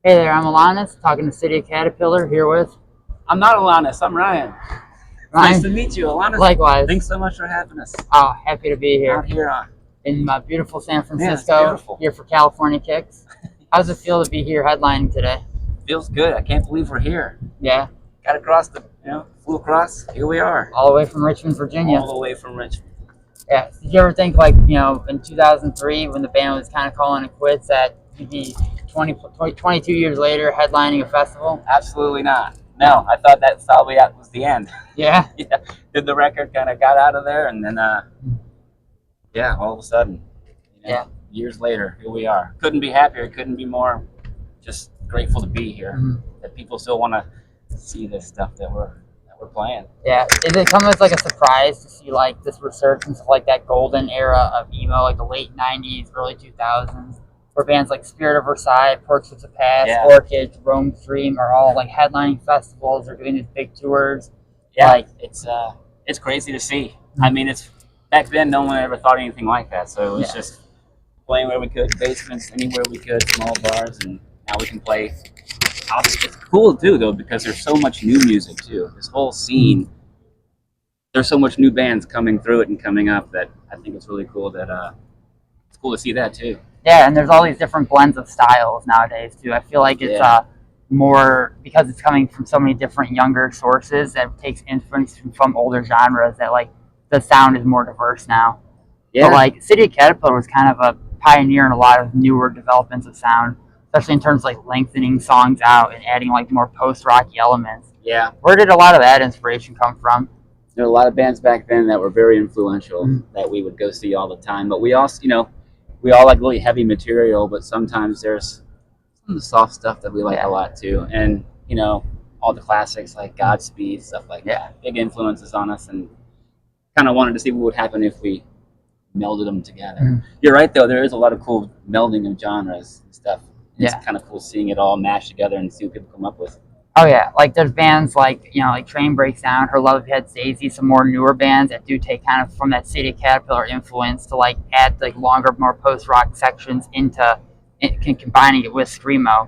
Hey there, I'm Alanis, talking to City of Caterpillar, here with I'm not Alanis, I'm Ryan. Ryan. Nice to meet you, Alanis. Likewise. Thanks so much for having us Oh, happy to be out here here. in beautiful San it's Francisco, beautiful. here for California Kicks. How's it feel to be here headlining today? Feels good. I can't believe we're here. Yeah, Got across flew across. Here we are. all the way from Richmond, Virginia. All the way from Richmond. Yeah, did you ever think, in 2003, when the band was kind of calling it quits, that you'd be 22 years later headlining a festival? Absolutely not. No, I thought that probably that was the end. Yeah? Yeah. Did the record kind of got out of there, and then all of a sudden, Yeah. years later, here we are. Couldn't be happier. Couldn't be more just grateful to be here. Mhm. That people still want to see this stuff that we're playing. Yeah, did it come as like a surprise to see like this resurgence of like that golden era of emo, like the late '90s, early 2000s, where bands like Spirit of Versailles, Portraits of Past, Yeah. Orchid, Rome Dream are all like headlining festivals or doing these big tours? Yeah, Like, it's crazy to see. I mean, it's back then no one ever thought anything like that. So it was just playing where we could, basements, anywhere we could, small bars, and now we can play. It's cool too, though, because there's so much new music too. This whole scene, there's so much new bands coming through it and coming up that I think it's really cool that it's cool to see that too. yeah, and there's all these different blends of styles nowadays too. I feel like it's more because it's coming from so many different younger sources that takes influence from older genres, that like the sound is more diverse now. Yeah, But like City of Caterpillar was kind of a pioneer in a lot of newer developments of sound, especially in terms of like lengthening songs out and adding like more post-rocky elements. yeah. Where did a lot of that inspiration come from? There were a lot of bands back then that were very influential that we would go see all the time. But we also, we all like really heavy material, but sometimes there's some of the soft stuff that we like a lot too. And, all the classics like Godspeed, stuff like that. Big influences on us, and kind of wanted to see what would happen if we melded them together. You're right, though. There is a lot of cool melding of genres and stuff. It's kind of cool seeing it all mashed together and see what people come up with. Oh yeah, like there's bands like like Train Breaks Down, Her Love Had Daisy, some more newer bands that do take kind of from that City of Caterpillar influence to like add like longer, more post rock sections into combining it with screamo.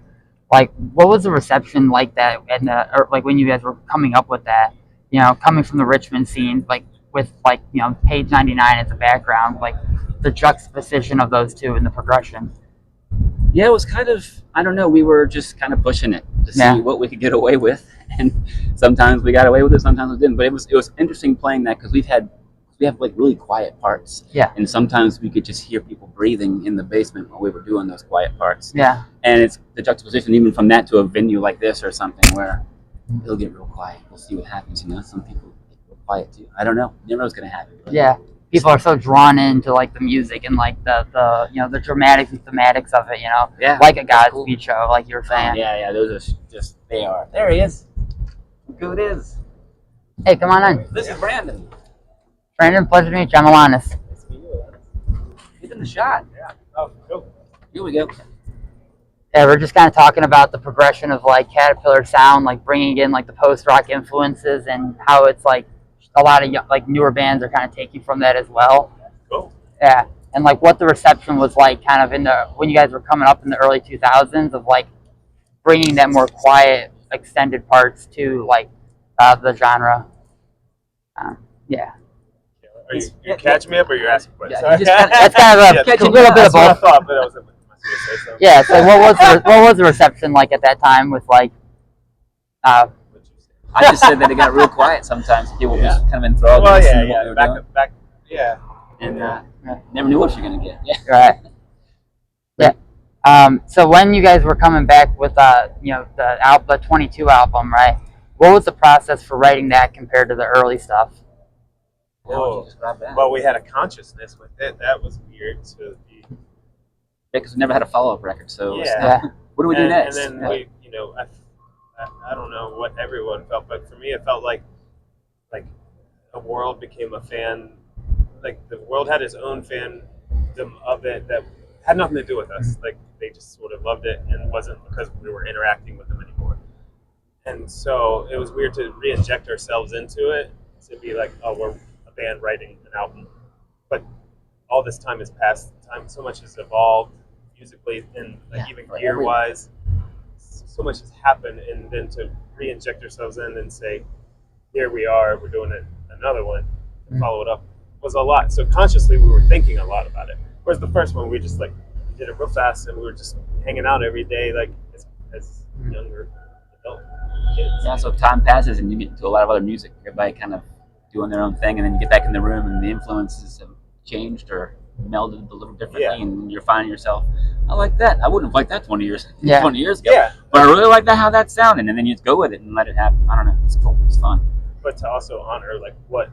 Like, what was the reception like that, and or like when you guys were coming up with that? Coming from the Richmond scene, like with like Page 99 as a background, like the juxtaposition of those two and the progression. Yeah, it was kind of, I don't know, we were just kind of pushing it to see what we could get away with, and sometimes we got away with it, sometimes we didn't. But it was interesting playing that because we have like really quiet parts. Yeah. And sometimes we could just hear people breathing in the basement while we were doing those quiet parts. Yeah. And it's the juxtaposition even from that to a venue like this or something where it'll get real quiet. We'll see what happens. Some people get real quiet too. I don't know. Never know what's gonna happen. Yeah. People are so drawn into like the music and like the dramatics and thematics of it, like a Godspeed show, like you were saying. Yeah, those are just, they are. There he is. Look who it is. Hey, come on in. This is Brandon. Brandon, pleasure to meet you. I'm Alanis. Nice to meet you. He's in the shot. Yeah. Oh, cool. Here we go. Yeah, we're just kind of talking about the progression of like Caterpillar sound, like bringing in like the post-rock influences and how it's like a lot of like newer bands are kind of taking from that as well. Cool. Yeah, and like what the reception was like kind of when you guys were coming up in the early 2000s of like bringing that more quiet extended parts to like the genre. Yeah. Are you catching me up, or you're asking questions? That's kind of a little bit of both. I thought, but I was going to say something. Yeah. So what was the reception like at that time with like? I just said that it got real quiet sometimes. People just kind of enthralled. Well, yeah. Back. Yeah. And never knew what you're gonna get. Yeah. Right. Yeah. So when you guys were coming back with the 22 album, right? What was the process for writing that compared to the early stuff? Well, we had a consciousness with it. That was weird to be. Yeah, because we never had a follow-up record. So what do we do next? And then we, I don't know what everyone felt, but for me, it felt like a world became a fan. Like the world had its own fandom of it that had nothing to do with us. Like they just sort of loved it, and it wasn't because we were interacting with them anymore. And so it was weird to re-inject ourselves into it, to be like, oh, we're a band writing an album. But all this time has passed. So much has evolved musically and even gear-wise. so much has happened, and then to re-inject ourselves in and say, here we are, we're doing another one, to follow it up, was a lot. So consciously, we were thinking a lot about it. Whereas the first one, we just like did it real fast, and we were just hanging out every day, like as younger adult kids. Yeah, so time passes and you get into a lot of other music. Everybody kind of doing their own thing, and then you get back in the room and the influences have changed or melded a little differently, and you're finding yourself, I like that. I wouldn't have liked that 20 years ago. Yeah. But I really like that how that sounded, and then you just go with it and let it happen. I don't know. It's cool. It's fun. But to also honor like what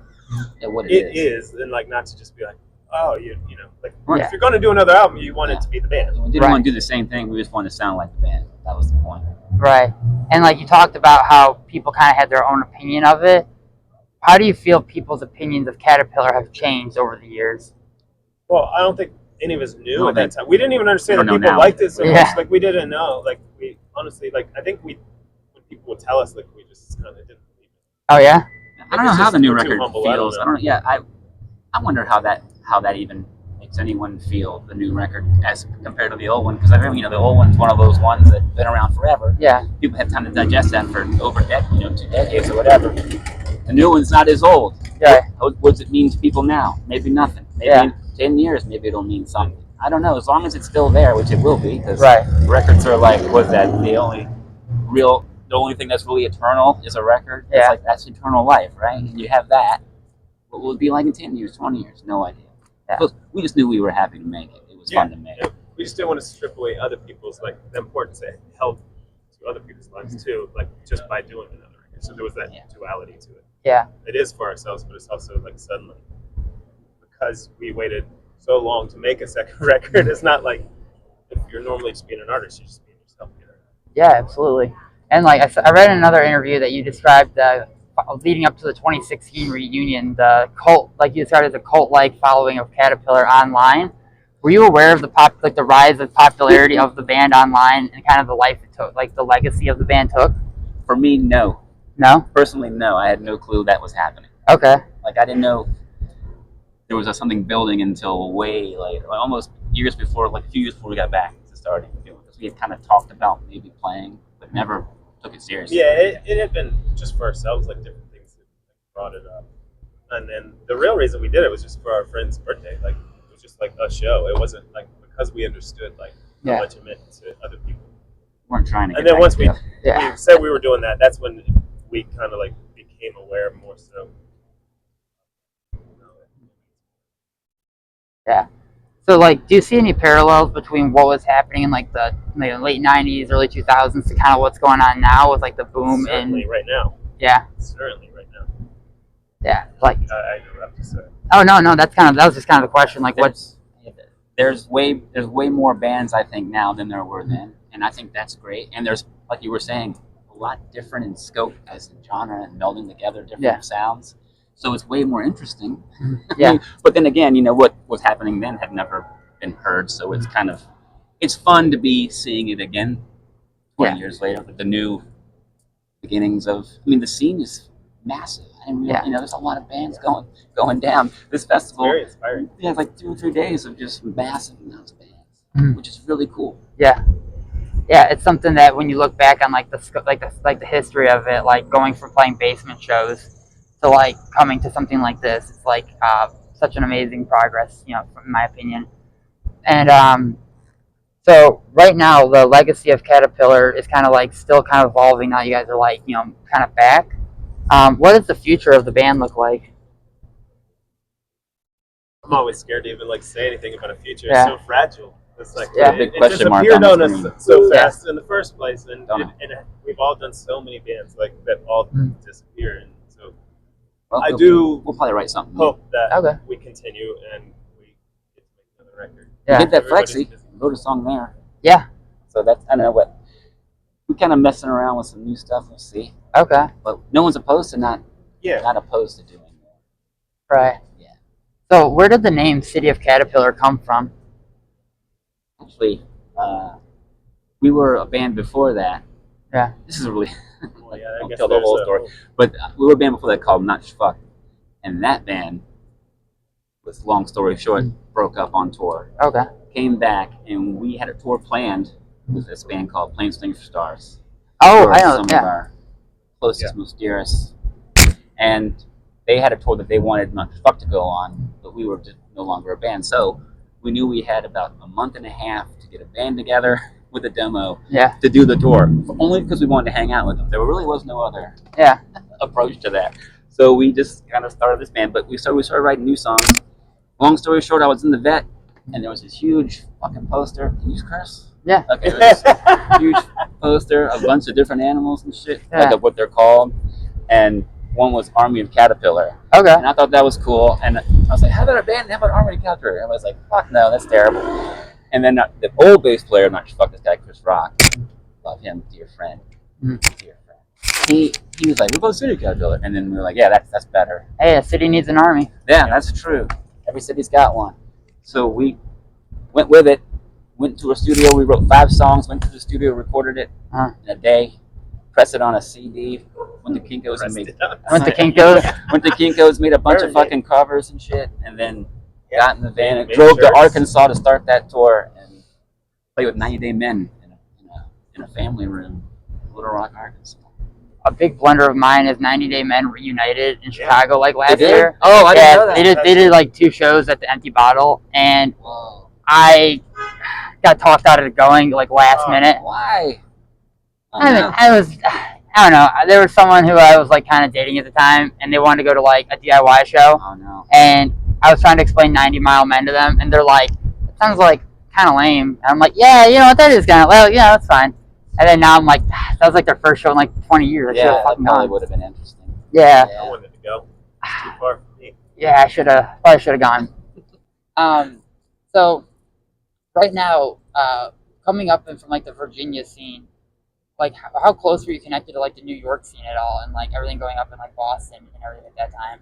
What it is, and like not to just be like, oh, you know, like Right. if you're going to do another album, you want it to be the band. We didn't want to do the same thing. We just wanted to sound like the band. That was the point. Right. And like you talked about how people kind of had their own opinion of it. How do you feel people's opinions of Caterpillar have changed over the years? Well, I don't think any of us knew No, at that time. We didn't even understand that don't know people now. liked it so Yeah. much. Like we didn't know. Like we honestly, like I think when people would tell us, like we just kind of didn't believe it. Oh yeah. I don't know how the new we're too record humble, I don't feels. know. I don't know. Yeah, I wonder how that even makes anyone feel, the new record as compared to the old one, because I remember, the old one's one of those ones that's been around forever. Yeah. People have time to digest that for over 2 decades or whatever. The new one's not as old. Yeah. What does it mean to people now? Maybe nothing. Maybe in 10 years, maybe it'll mean something. I don't know. As long as it's still there, which it will be, because records are like, what's that? The only thing that's really eternal is a record. Yeah. It's like, that's eternal life, right? And you have that. What will it be like in 10 years, 20 years? No idea. Yeah. So we just knew we were happy to make it. It was fun to make. Yeah. We just didn't want to strip away other people's, like, the importance it held to other people's lives too, like just by doing another record. So there was that duality to it. Yeah. It is for ourselves, but it's also like suddenly, because we waited so long to make a second record, it's not like if you're normally just being an artist, you're just being yourself. Yeah, absolutely. And like I read in another interview that you described leading up to the 2016 reunion, the cult, like you described as a cult-like following of Caterpillar online. Were you aware of the rise of popularity of the band online and kind of the life it took, like the legacy of the band took? For me, no. No? Personally, no. I had no clue that was happening. Okay. Like, I didn't know there was something building until way later, like almost years before, like a few years before we got back to starting to do it. Because we had kind of talked about maybe playing, but never took it seriously. Yeah, it had been just for ourselves, like different things that brought it up. And then the real reason we did it was just for our friend's birthday. Like, it was just like a show. It wasn't like because we understood like how much it meant to other people. We weren't trying to. And then once we Yeah. said we were doing that, that's when we kind of like became aware more so. Yeah. So, like, do you see any parallels between what was happening in like the late '90s, early 2000s to kind of what's going on now with like the boom Certainly in? right now. Yeah. Certainly right now. Yeah. Like. I interrupted, sorry. Oh no, that was just kind of the question. Like, what's? There's way more bands I think now than there were then, and I think that's great. And there's, like you were saying, a lot different in scope as in genre and melding together different sounds. So it's way more interesting. Yeah. But then again, what was happening then had never been heard, so it's kind of, it's fun to be seeing it again 20 years later with the new beginnings of, the scene is massive. And there's a lot of bands going down. This festival, It's very inspiring. Yeah, it's like 2 or 3 days of just massive amounts of bands, which is really cool. Yeah. Yeah, it's something that when you look back on like the history of it, like going from playing basement shows to like coming to something like this, it's like such an amazing progress, in my opinion. And so right now the legacy of Caterpillar is kind of like still kind of evolving. Now you guys are like kind of back. What does the future of the band look like? I'm always scared to even like say anything about a future. Yeah. It's so fragile. It's like big it question mark disappeared on the on screen. us so fast in the first place, and Don't know. we've all done so many bands like that all disappear, and so Well, we'll probably write something. hope that Okay. we continue and we get to make another record. Yeah. We did that Everybody's Flexi, busy. wrote a song there. Yeah. So that's, I don't know what, we're kind of messing around with some new stuff, we'll see. Okay. But no one's opposed to not opposed to doing that. Right. Yeah. So where did the name City of Caterpillar come from? Actually, we were a band before that. Yeah. This is really, Well, yeah, I I'll guess tell the there's whole a story. But we were a band before that called Not Fuck. And that band, with long story short, broke up on tour. Okay. Came back, and we had a tour planned with this band called Planes, Things for Stars. Oh, were I know. some Yeah. of our closest, most dearest. And they had a tour that they wanted Not Fuck to go on, but we were just no longer a band. So we knew we had about a month and a half to get a band together with a demo Yeah. to do the tour, only because we wanted to hang out with them. There really was no other Yeah. approach to that. So we just kind of started this band, but we started writing new songs. Long story short, I was in the vet, and there was this huge fucking poster. Can you curse? Yeah. Okay, there was this huge poster, a bunch of different animals and shit, like Yeah. of what they're called, and one was Army of Caterpillar. Okay. And I thought that was cool, and I was like, how about a band? How about Army of Caterpillar? And I was like, fuck no, that's terrible. And then the old bass player, not fuck this guy, Chris Rock, love him, dear friend, dear friend. He was like, we'll go City Caterpillar, and then we were like, yeah, that's better. Hey, a city needs an army. Yeah, that's true. Every city's got one. So we went with it, went to a studio, we wrote 5 songs, went to the studio, recorded it in a day, pressed it on a CD, went to Kinko's and made made a bunch of fucking covers and shit, and then got in the van and drove to Arkansas to start that tour and played with 90 Day Men in a family room in Little Rock, Arkansas. A big blunder of mine is 90 Day Men reunited in Chicago like last year. Oh, I didn't know that. They did like 2 shows at the Empty Bottle, and I got talked out of it going like last minute. Why? I don't know. There was someone who I was like kind of dating at the time, and they wanted to go to like a DIY show. Oh no. And I was trying to explain 90 Mile Men to them, and they're like, "It sounds like kind of lame." And I'm like, "Yeah, you know what? That is kind of well, yeah, that's fine." And then now I'm like, that was like their first show in like 20 years. Yeah, that probably would have been interesting. Yeah. I wanted to go. It's too far from me. Yeah, I should have gone. So right now, coming up and from like the Virginia scene, like how close were you connected to like the New York scene at all, and like everything going up in like Boston and everything at that time?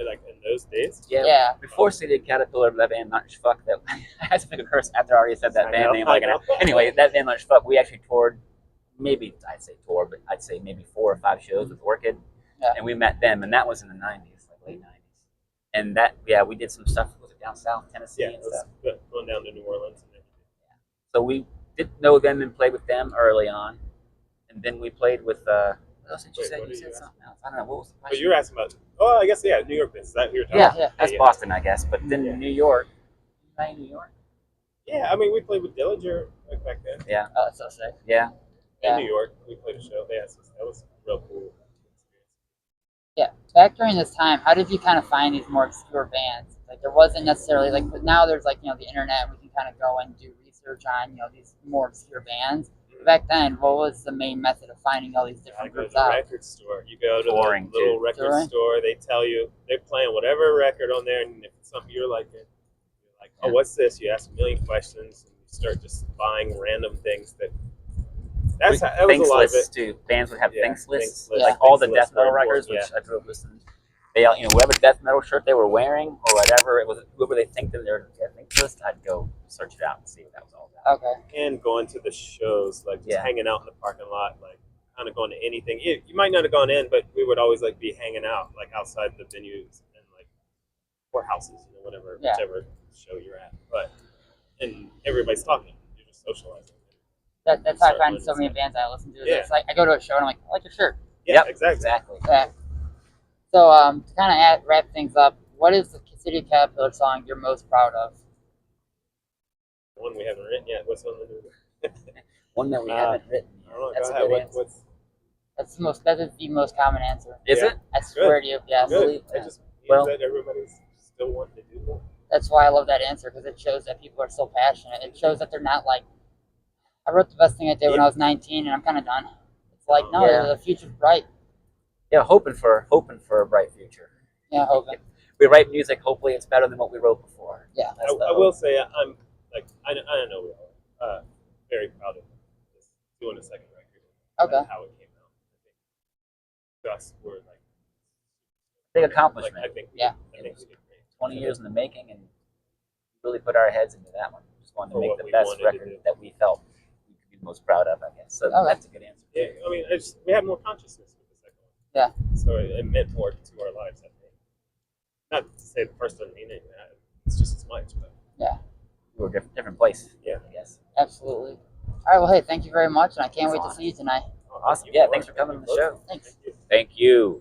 Like in those days? Yeah. Before City Caterpillar, that band Not Fuck, that I had to make a curse after I already said that band name. Like, anyway, that band Not Fuck, we actually toured. Maybe I'd say tour, but I'd say maybe 4 or 5 shows with Orchid, and we met them, and that was in the '90s, like late '90s. And that, we did some stuff. Was it down south Tennessee and stuff? Going down to New Orleans and everything. So we did know them and played with them early on, and then we played with. What else did you say? You said something else. I don't know. What was the question? But you were asking about. Oh, I guess New York. Is that who you're talking about? Yeah. That's Boston, I guess. But then New York. New York. Yeah, I mean, we played with Dillinger like back then. Yeah. Oh, that's so sick. Yeah. In New York, we played a show. Yeah, so that was real cool. Yeah, back during this time, how did you kind of find these more obscure bands? Like there wasn't necessarily like, but now there's like the internet. We can kind of go and do research on these more obscure bands. But back then, what was the main method of finding all these different groups out? out? Record store. You go to the little record store. They tell you they're playing whatever record on there, and if it's something you're like, oh, what's this? You ask a million questions, and you start just buying random things that. That was a lot of it. Too. Bands would have thanks lists, Yeah. like all the death metal records, which I grew up listening. They, whatever death metal shirt they were wearing or whatever it was, whoever they think that they're thanks list, I'd go search it out and see what that was all about. Okay. And going to the shows, like just hanging out in the parking lot, like kind of going to anything. You might not have gone in, but we would always like be hanging out like outside the venues and like courthouses, whichever show you're at. And everybody's talking. You're just socializing. That's how I find so many bands I listen to. Yeah. It's like I go to a show and I'm like, I like your shirt. Yeah, exactly. Yeah. So to kind of wrap things up, what is the City Caterpillar song you're most proud of? One we haven't written yet. What's on the new? One that we haven't written. I don't know. That's a good answer. That is the most common answer. Is it? I swear to you, yes. Good. It just means that everybody's still wanting to do that. That's why I love that answer, because it shows that people are so passionate. It shows that they're not like, I wrote the best thing I did when I was 19 and I'm kind of done. It's like, no, the future's bright. Yeah, hoping for a bright future. Yeah, hoping. We write music, hopefully it's better than what we wrote before. Yeah. I will say, I'm like, I don't know, we are very proud of this, doing a second record. Okay. How it came out. I think us were like big accomplishment. I think we did great. 20 years in the making, and really put our heads into that one. Just wanted to make the best record that we felt we could be most proud of, I guess. So that's a good answer. Yeah, I mean, we had more consciousness with the second one. Yeah. So it meant more to our lives, I think. Not to say the first doesn't mean it. It's just as much, but yeah, we were different place. Yeah, I guess. Absolutely. right, well, hey, thank you very much, and I can't wait to see you tonight. Awesome. Yeah, thanks for coming on the show. Thanks. Thank you.